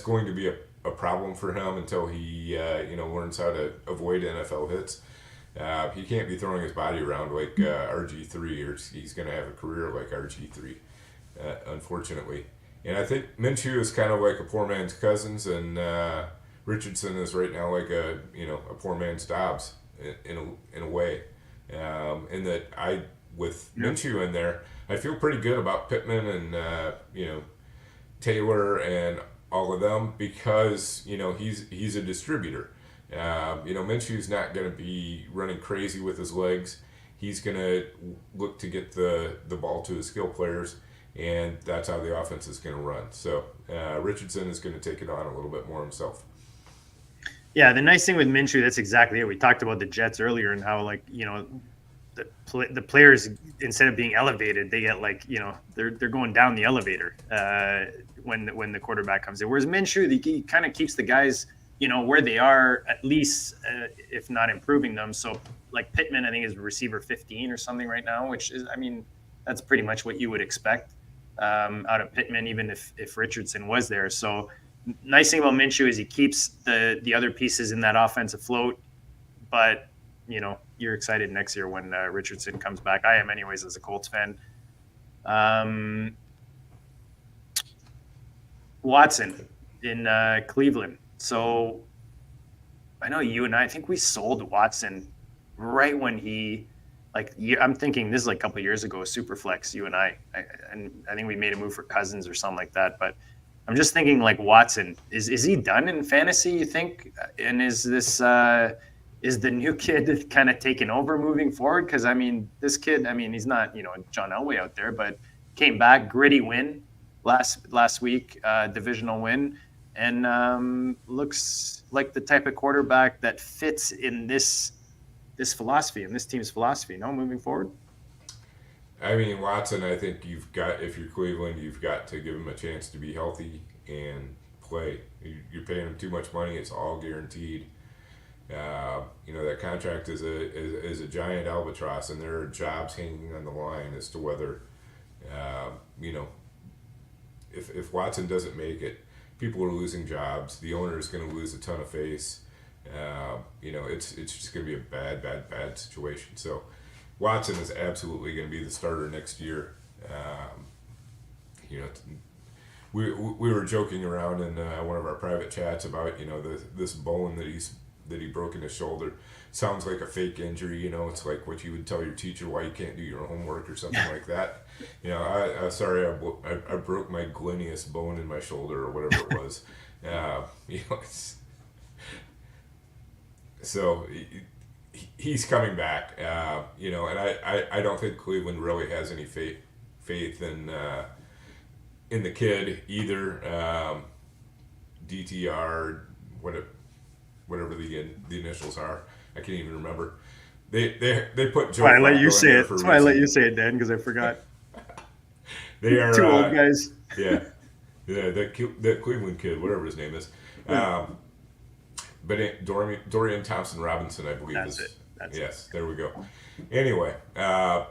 going to be a problem for him until he you know, learns how to avoid NFL hits. He can't be throwing his body around like RG3, or he's going to have a career like RG3, unfortunately. And I think Minshew is kind of like a poor man's Cousins, and Richardson is right now like a poor man's Dobbs in a way. In that with Minshew in there, I feel pretty good about Pittman and you know, Taylor and all of them because, you know, he's a distributor. You know, Minshew's not going to be running crazy with his legs. He's going to look to get the ball to his skill players, and that's how the offense is going to run. So Richardson is going to take it on a little bit more himself. Yeah, the nice thing with Minshew, that's exactly it. We talked about the Jets earlier and how, like, you know, the players, instead of being elevated, they get like, you know, they're going down the elevator when the quarterback comes in. Whereas Minshew, he kind of keeps the guys, you know, where they are, at least, if not improving them. So like Pittman, I think is receiver 15 or something right now, which is, I mean, that's pretty much what you would expect out of Pittman, even if Richardson was there. So nice thing about Minshew is he keeps the other pieces in that offense afloat, but you know, you're excited next year when Richardson comes back. I am anyways as a Colts fan. Watson in Cleveland. So I know you and I think we sold Watson right when he, like, I'm thinking this is like a couple of years ago, Superflex, you and and I think we made a move for Cousins or something like that. But I'm just thinking, like, Watson, is he done in fantasy, you think? And is this is the new kid kind of taking over moving forward? Because, I mean, this kid, I mean, he's not, you know, John Elway out there, but came back, gritty win last week, divisional win, and looks like the type of quarterback that fits in this philosophy and this team's philosophy, no, moving forward? I mean, Watson, I think if you're Cleveland, you've got to give him a chance to be healthy and play. You're paying him too much money. It's all guaranteed. That contract is a giant albatross, and there are jobs hanging on the line as to whether, if Watson doesn't make it, people are losing jobs. The owner is going to lose a ton of face. It's just going to be a bad situation. So Watson is absolutely going to be the starter next year. We were joking around in one of our private chats about this bone that he broke in his shoulder. Sounds like a fake injury. It's like what you would tell your teacher why you can't do your homework or something like that. I'm sorry, I broke my gluteus bone in my shoulder or whatever it was. So he's coming back. And I don't think Cleveland really has any faith in the kid either. DTR, whatever the initials are, I can't even remember. They put Joe. I let you say it. That's why I let you say it, Dan, because I forgot. They are two old guys. Yeah, that Cleveland kid, whatever his name is. But Dorian Thompson-Robinson, I believe. That's it. Yes, there we go. Anyway, I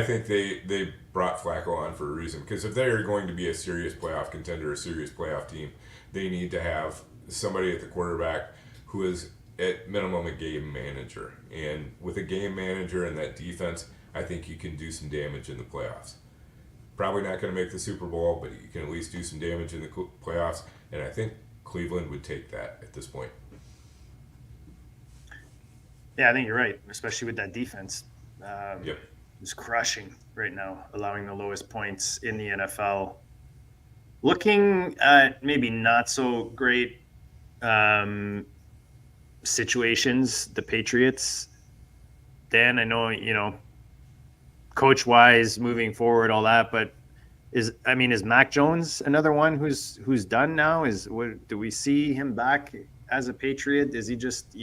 think they brought Flacco on for a reason, because if they are going to be a serious playoff contender, a serious playoff team, they need to have somebody at the quarterback who is at minimum a game manager. And with a game manager and that defense, I think you can do some damage in the playoffs. Probably not going to make the Super Bowl, but you can at least do some damage in the playoffs. And I think Cleveland would take that at this point. Yeah, I think you're right, especially with that defense. Yep. It's crushing right now, allowing the lowest points in the NFL. Looking at maybe not so great situations, the Patriots. Dan, I know, coach-wise, moving forward, all that, but is Mac Jones another one who's done now? Do we see him back as a Patriot? Is he just,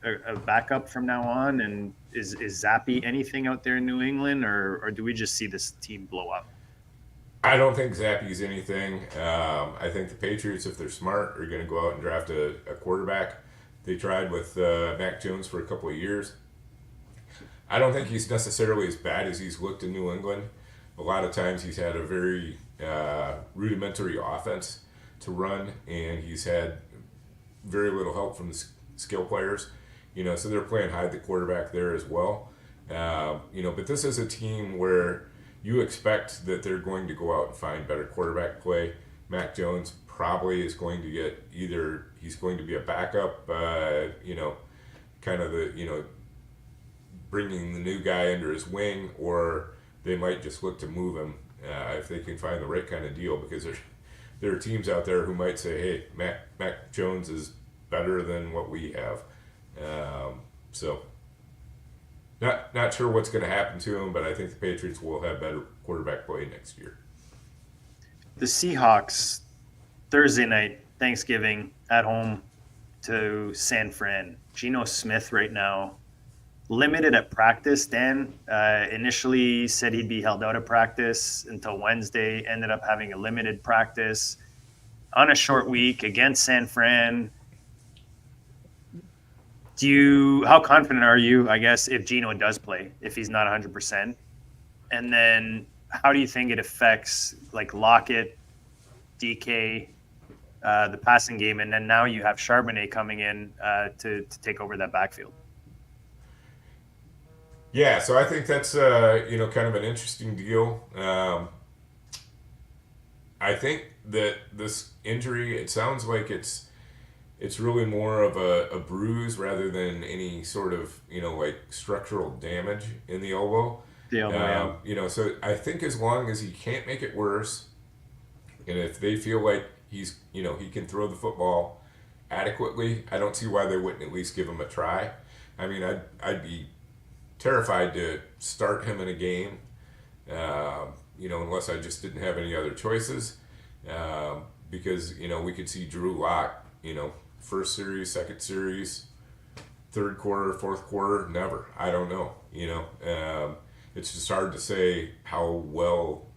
a backup from now on? And is Zappy anything out there in New England, or do we just see this team blow up? I don't think Zappy's anything. I think the Patriots, if they're smart, are going to go out and draft a quarterback. They tried with Mac Jones for a couple of years. I don't think he's necessarily as bad as he's looked in New England. A lot of times he's had a very rudimentary offense to run, and he's had very little help from the skill players. So they're playing hide the quarterback there as well. But this is a team where you expect that they're going to go out and find better quarterback play. Mac Jones probably is going to get either he's going to be a backup, kind of the, bringing the new guy under his wing, or they might just look to move him if they can find the right kind of deal, because there are teams out there who might say, hey, Mac Jones is better than what we have. So not sure what's going to happen to him, but I think the Patriots will have better quarterback play next year. The Seahawks, Thursday night, Thanksgiving, at home to San Fran. Geno Smith right now, limited at practice. Dan initially said he'd be held out of practice until Wednesday, ended up having a limited practice on a short week against San Fran. How confident are you, I guess, if Geno does play, if he's not 100%? And then how do you think it affects like Lockett, DK, the passing game, and then now you have Charbonnet coming in to take over that backfield? Yeah, so I think that's kind of an interesting deal. I think that this injury, it sounds like it's really more of a bruise rather than any sort of structural damage in the elbow. The elbow, yeah. So I think as long as he can't make it worse, and if they feel like he can throw the football adequately, I don't see why they wouldn't at least give him a try. I mean, I'd be terrified to start him in a game, unless I just didn't have any other choices, because we could see Drew Lock, first series, second series, third quarter, fourth quarter, never. I don't know. It's just hard to say how well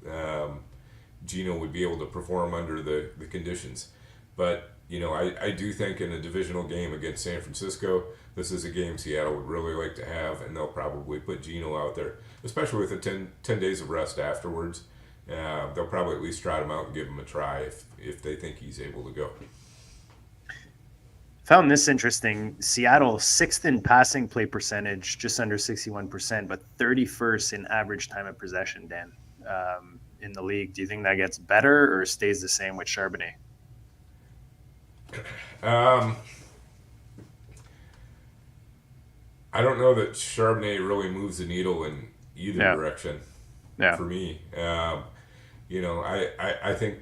Geno would be able to perform under the conditions. But I do think in a divisional game against San Francisco, this is a game Seattle would really like to have, and they'll probably put Geno out there, especially with the 10 days of rest afterwards. They'll probably at least trot him out and give him a try if they think he's able to go. Found this interesting. Seattle, 6th in passing play percentage, just under 61%, but 31st in average time of possession, Dan, in the league. Do you think that gets better or stays the same with Charbonnet? I don't know that Charbonnet really moves the needle in either direction for me. I think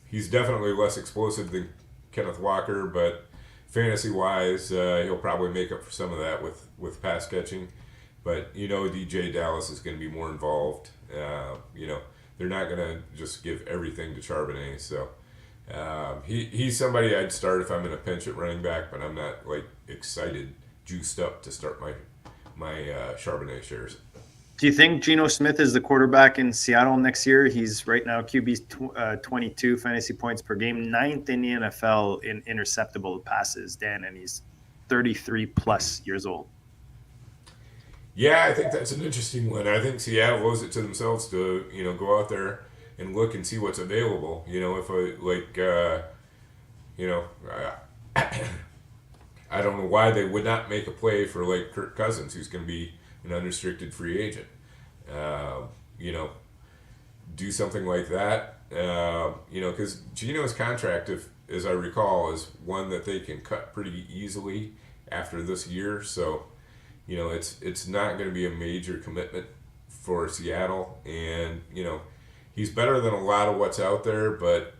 he's definitely less explosive than Kenneth Walker, but fantasy-wise, he'll probably make up for some of that with pass catching. But, DJ Dallas is going to be more involved. They're not going to just give everything to Charbonnet. So he's somebody I'd start if I'm in a pinch at running back, but I'm not, excited, juiced up to start my Charbonnet shares. Do you think Geno Smith is the quarterback in Seattle next year? He's right now QB 22 fantasy points per game, 9th in the NFL in interceptable passes, Dan, and he's 33 plus years old. Yeah, I think that's an interesting one. I think Seattle owes it to themselves to, go out there and look and see what's available. I don't know why they would not make a play for Kirk Cousins, who's going to be an unrestricted free agent. Do something like that. Because Geno's contract, as I recall, is one that they can cut pretty easily after this year. So, it's not going to be a major commitment for Seattle. And, he's better than a lot of what's out there, but,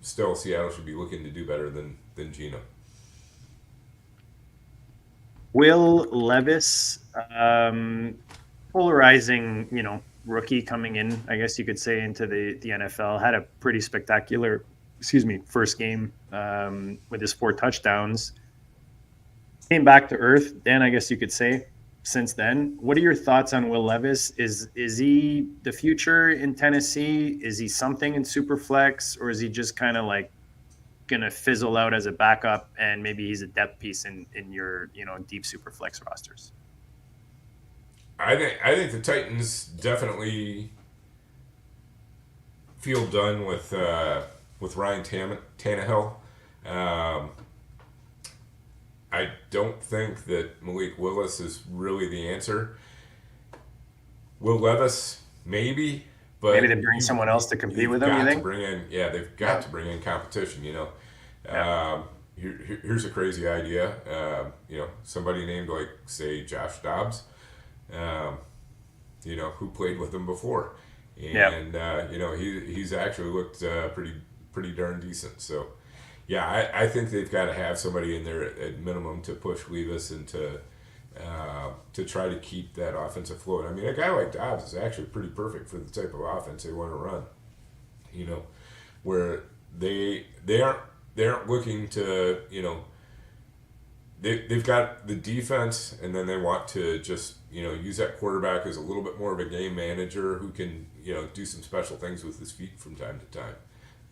still Seattle should be looking to do better than Geno. Will Levis, polarizing, rookie coming in, I guess you could say, into the NFL, had a pretty spectacular, first game with his 4 touchdowns. Came back to earth, Dan, I guess you could say, since then. What are your thoughts on Will Levis? Is he the future in Tennessee? Is he something in Superflex, or is he just kind of going to fizzle out as a backup and maybe he's a depth piece in your deep Superflex rosters? I think the Titans definitely feel done with Ryan Tannehill. I don't think that Malik Willis is really the answer. Will Levis, maybe, but maybe they bring someone else to compete with him. You think? They've got to bring in competition. Here's a crazy idea. Somebody named say Josh Dobbs. Who played with him before, and he's actually looked pretty darn decent. So. Yeah, I think they've got to have somebody in there at minimum to push Levis and to try to keep that offense afloat. I mean, a guy like Dobbs is actually pretty perfect for the type of offense they want to run. Where they aren't looking to they've got the defense, and then they want to just use that quarterback as a little bit more of a game manager who can do some special things with his feet from time to time.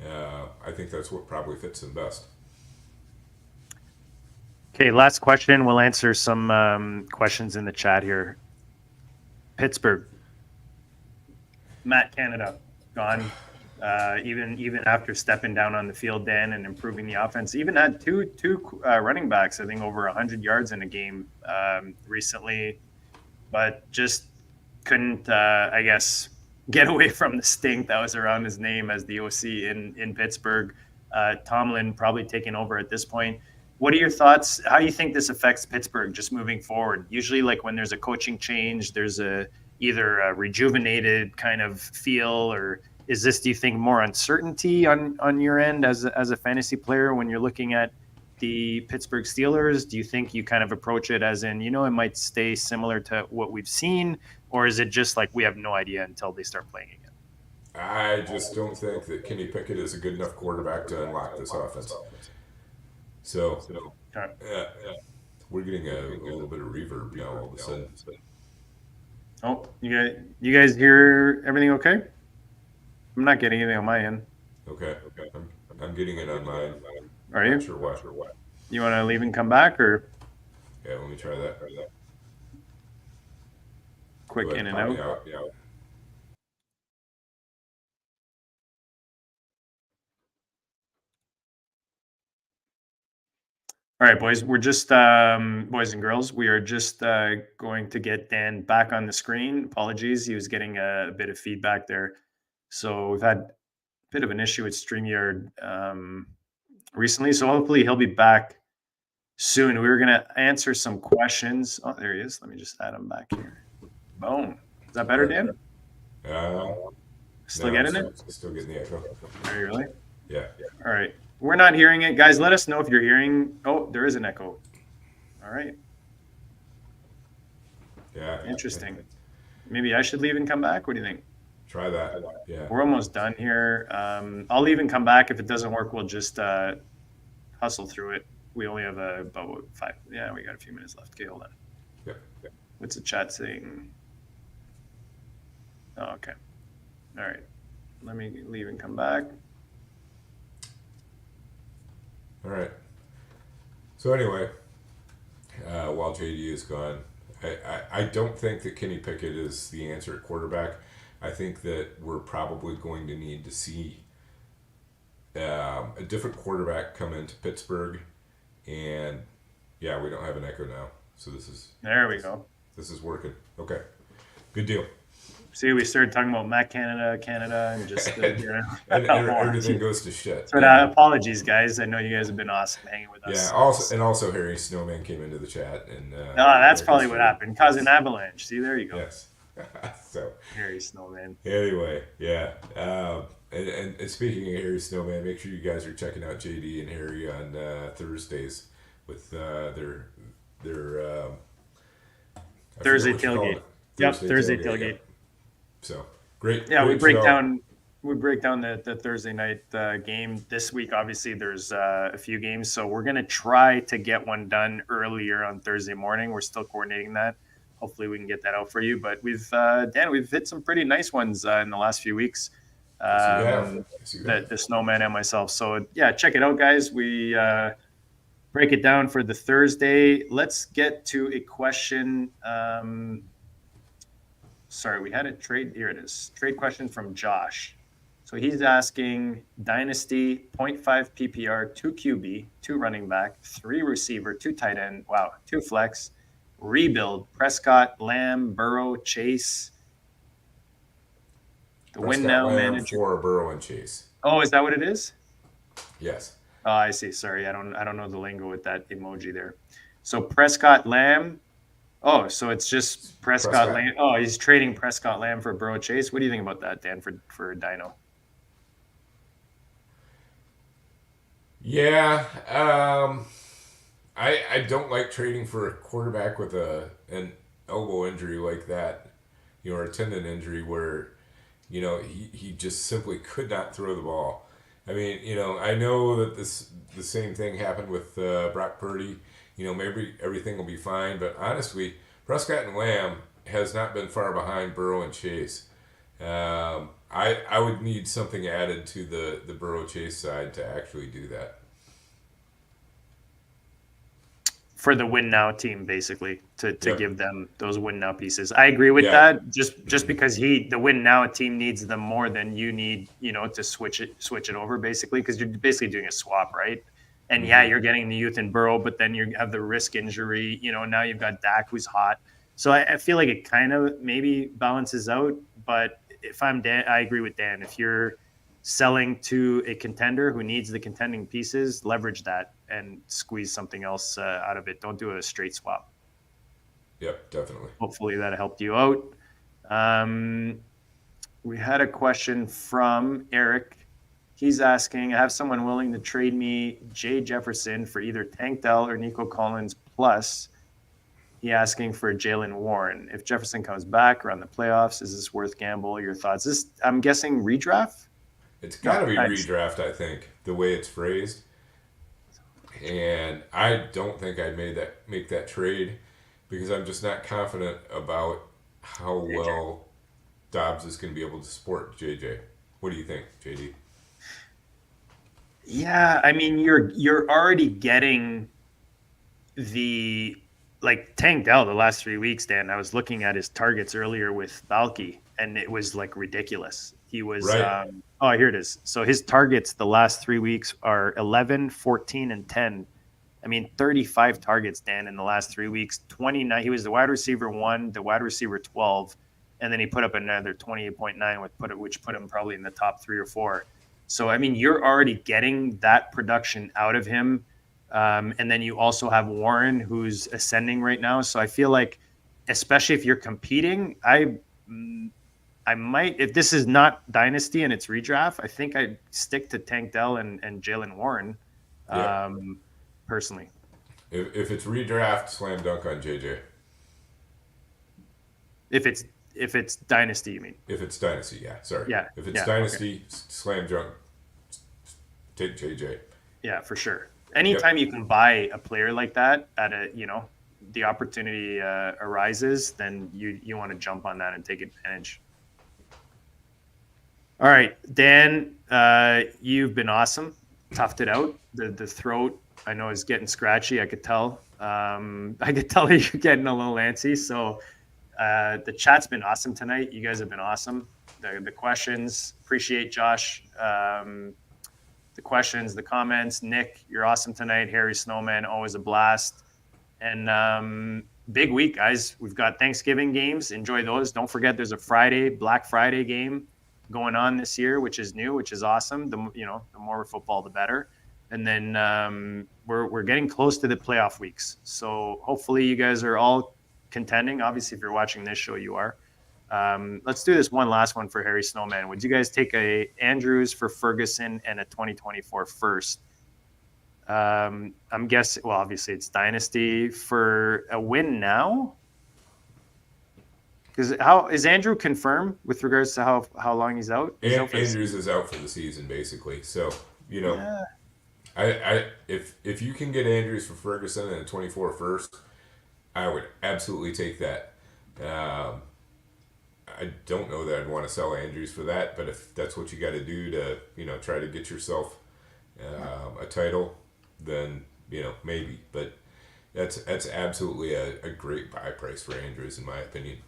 I think that's what probably fits him best. Okay, last question. We'll answer some questions in the chat here. Pittsburgh. Matt Canada gone. Even after stepping down on the field, Dan, and improving the offense, even had two running backs, I think, over 100 yards in a game recently, but just couldn't, I guess, get away from the stink that was around his name as the OC in Pittsburgh. Tomlin probably taking over at this point. What are your thoughts? How do you think this affects Pittsburgh just moving forward? Usually, when there's a coaching change, there's either a rejuvenated kind of feel, or is this, do you think, more uncertainty on your end as a fantasy player when you're looking at the Pittsburgh Steelers? Do you think you kind of approach it as in, it might stay similar to what we've seen, or is it just we have no idea until they start playing again? I just don't think that Kenny Pickett is a good enough quarterback to unlock this offense. So we're getting a little bit of reverb now all of a sudden. Oh, you guys hear everything okay? I'm not getting anything on my end. Okay. I'm getting it on mine. Are you? Not sure what. You want to leave and come back, or Yeah, let me try that. quick in and out? Yeah. All right, boys. We're just boys and girls. We are just going to get Dan back on the screen. Apologies, he was getting a bit of feedback there. So we've had a bit of an issue with StreamYard recently. So hopefully he'll be back soon. We were going to answer some questions. Oh, there he is. Let me just add him back here. Boom. Is that better, Dan? Still getting it? Still getting the echo. Are you really? Yeah. All right. We're not hearing it. Guys, let us know if you're hearing. Oh, there is an echo. All right. Yeah. Interesting. Maybe I should leave and come back. What do you think? Try that. Yeah. We're almost done here. I'll leave and come back. If it doesn't work, we'll just hustle through it. We only have about 5. Yeah, we got a few minutes left. Okay, hold on. Yeah. What's the chat saying? Oh, okay. All right. Let me leave and come back. All right. So anyway, while JD is gone, I don't think that Kenny Pickett is the answer at quarterback. I think that we're probably going to need to see a different quarterback come into Pittsburgh. And yeah, we don't have an echo now. So There we go. This is working. Okay. Good deal. See, we started talking about Matt Canada, and just and everything goes to shit. But apologies, guys. I know you guys have been awesome hanging with us. Yeah. Also Harry Snowman came into the chat, and no, that's probably what happened. Caused an avalanche. See, there you go. Yes. So Harry Snowman. Anyway, yeah. And speaking of Harry Snowman, make sure you guys are checking out JD and Harry on Thursdays with their Thursday tailgate. Thursday tailgate. Yeah. So great. Yeah, great we break show. down the Thursday night game this week. Obviously, there's a few games, so we're gonna try to get one done earlier on Thursday morning. We're still coordinating that. Hopefully, we can get that out for you. But we've hit some pretty nice ones in the last few weeks. The Snowman and myself. So yeah, check it out, guys. We break it down for the Thursday. Let's get to a question. Sorry, we had a trade. Here it is. Trade question from Josh. So he's asking Dynasty 0.5 PPR, 2 QB, 2 running back, 3 receiver, 2 tight end. Wow, 2 flex. Rebuild Prescott, Lamb, Burrow, Chase. The win now manager for Burrow and Chase. Oh, is that what it is? Yes. Oh, I see. Sorry, I don't know the lingo with that emoji there. So Prescott, Lamb. Oh, so it's just Prescott. Lamb. Oh, he's trading Prescott Lamb for Burrow Chase. What do you think about that, Dan, for Dino? Yeah, I don't like trading for a quarterback with an elbow injury like that, or a tendon injury where, he just simply could not throw the ball. I mean, I know that the same thing happened with Brock Purdy. Maybe everything will be fine, but honestly, Prescott and Lamb has not been far behind Burrow and Chase. I would need something added to the Burrow Chase side to actually do that. For the win now team, basically, to give them those win now pieces. I agree with that. Just because the win now team needs them more than you need, to switch it over, basically, because you're basically doing a swap, right? And you're getting the youth in Burrow, but then you have the risk injury. Now you've got Dak, who's hot. So I feel like it kind of maybe balances out. But if I'm Dan, I agree with Dan. If you're selling to a contender who needs the contending pieces, leverage that and squeeze something else out of it. Don't do a straight swap. Yep, definitely. Hopefully that helped you out. We had a question from ARich. He's asking, I have someone willing to trade me Jay Jefferson for either Tank Dell or Nico Collins plus. He asking for Jalen Warren. If Jefferson comes back around the playoffs, is this worth gamble? Your thoughts? I'm guessing redraft? It's got to be redraft, I think, the way it's phrased. And I don't think I'd make that trade because I'm just not confident about how well Dobbs is going to be able to support JJ. What do you think, JD? Yeah, I mean, you're already getting the like Tank Dell the last 3 weeks, Dan. I was looking at his targets earlier with Balky, and it was like ridiculous. He was Right. oh, here it is. So his targets the last 3 weeks are 11, 14, and 10. I mean, 35 targets, Dan, in the last 3 weeks. 29. He was the wide receiver 1, the wide receiver 12, and then he put up another 28.9, which put him probably in the top 3 or 4. So I mean, you're already getting that production out of him. And then you also have Warren, who's ascending right now. So I feel like, especially if you're competing, I might, if this is not Dynasty and it's redraft, I think I'd stick to Tank Dell and Jalen Warren, Yeah. personally. If it's redraft, slam dunk on JJ. If it's Dynasty, you mean? If it's Dynasty, yeah. Sorry. Yeah. If it's Yeah, Dynasty, okay. slam dunk. Take JJ. Yeah, for sure. Anytime you can buy a player like that at the opportunity arises, then you want to jump on that and take advantage. All right, Dan, you've been awesome. Toughed it out. The throat, I know, is getting scratchy. I could tell. I could tell that you're getting a little antsy. So the chat's been awesome tonight. You guys have been awesome. The questions, appreciate Josh. The questions, the comments. Nick, you're awesome tonight. Harry Snowman, always a blast. And big week, guys. We've got Thanksgiving games. Enjoy those. Don't forget there's a Black Friday game going on this year, which is new, which is awesome. The more football, the better. And then we're getting close to the playoff weeks. So hopefully you guys are all contending. Obviously, if you're watching this show, you are. Let's do this one last one for Harry Snowman. Would you guys take a Andrews for Ferguson and a 2024 first? I'm guessing, well, obviously it's Dynasty for a win now. Because how is Andrew confirmed with regards to how long he's out? Andrews is out for the season, basically. So, Yeah. if you can get Andrews for Ferguson and a 24 first, I would absolutely take that. I don't know that I'd want to sell Andrews for that, but if that's what you got to do to, try to get yourself a title, then, maybe. But that's absolutely a great buy price for Andrews, in my opinion.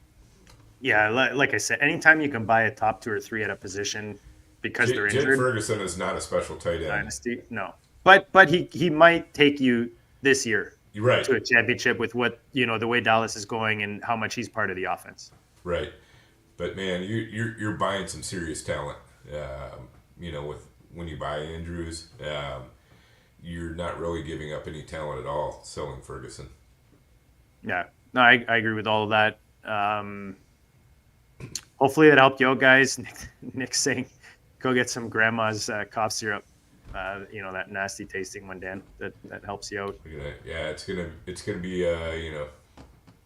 Yeah, like I said, anytime you can buy a top 2 or 3 at a position because they're injured. Jed Ferguson is not a special tight end. Dynasty, no. But he might take you this year Right. to a championship with what, the way Dallas is going and how much he's part of the offense. Right. But man, you're buying some serious talent. With when you buy Andrews, you're not really giving up any talent at all selling Ferguson. Yeah, no, I agree with all of that. Hopefully it helped you out, guys. Nick's saying, go get some grandma's cough syrup. That nasty tasting one, Dan. That helps you out. Yeah, it's gonna be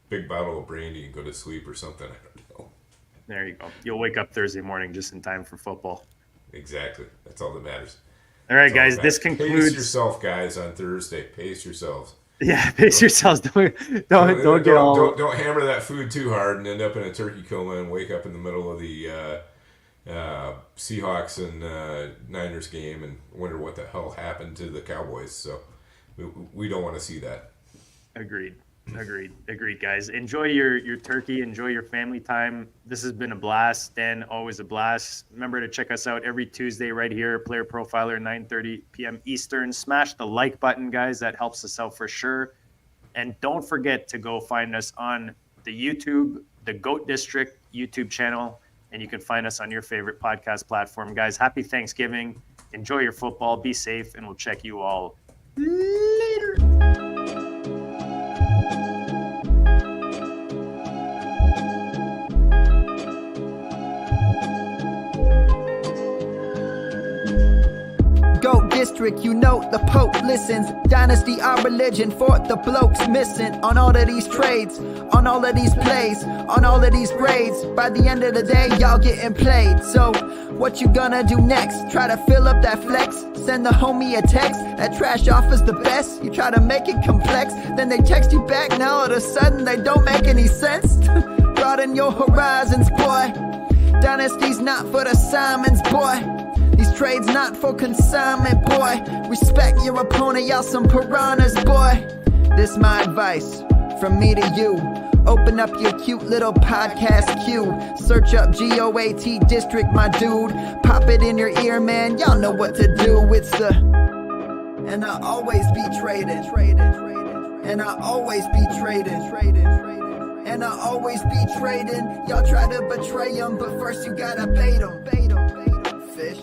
big bottle of brandy and go to sleep or something. I don't know. There you go. You'll wake up Thursday morning just in time for football. Exactly. That's all that matters. All right, guys. This Pace concludes. yourself, guys, on Thursday. Pace yourselves. Yeah, pace yourselves. Don't hammer that food too hard and end up in a turkey coma and wake up in the middle of the Seahawks and Niners game and wonder what the hell happened to the Cowboys. So we don't want to see that. Agreed, guys. Enjoy your turkey. Enjoy your family time. This has been a blast. Dan, always a blast. Remember to check us out every Tuesday right here, Player Profiler, 9:30 p.m. Eastern. Smash the like button, guys. That helps us out for sure. And don't forget to go find us on the YouTube, the Goat District YouTube channel, and you can find us on your favorite podcast platform. Guys, happy Thanksgiving. Enjoy your football. Be safe, and we'll check you all later. Goat District, the Pope listens. Dynasty, our religion, for the blokes missing. On all of these trades, on all of these plays, on all of these grades. By the end of the day, y'all getting played. So, what you gonna do next? Try to fill up that flex? Send the homie a text. That trash offer's the best. You try to make it complex, then they text you back. Now all of a sudden, they don't make any sense. Broaden your horizons, boy. Dynasty's not for the Simons, boy. These trades not for consignment, boy. Respect your opponent, y'all some piranhas, boy. This my advice from me to you. Open up your cute little podcast queue. Search up GOAT DiSTRiCT, my dude. Pop it in your ear, man. Y'all know what to do. It's the and I always be trading. And I always be trading. And I always be trading. Y'all try to betray them, but first you gotta bait them. Fish.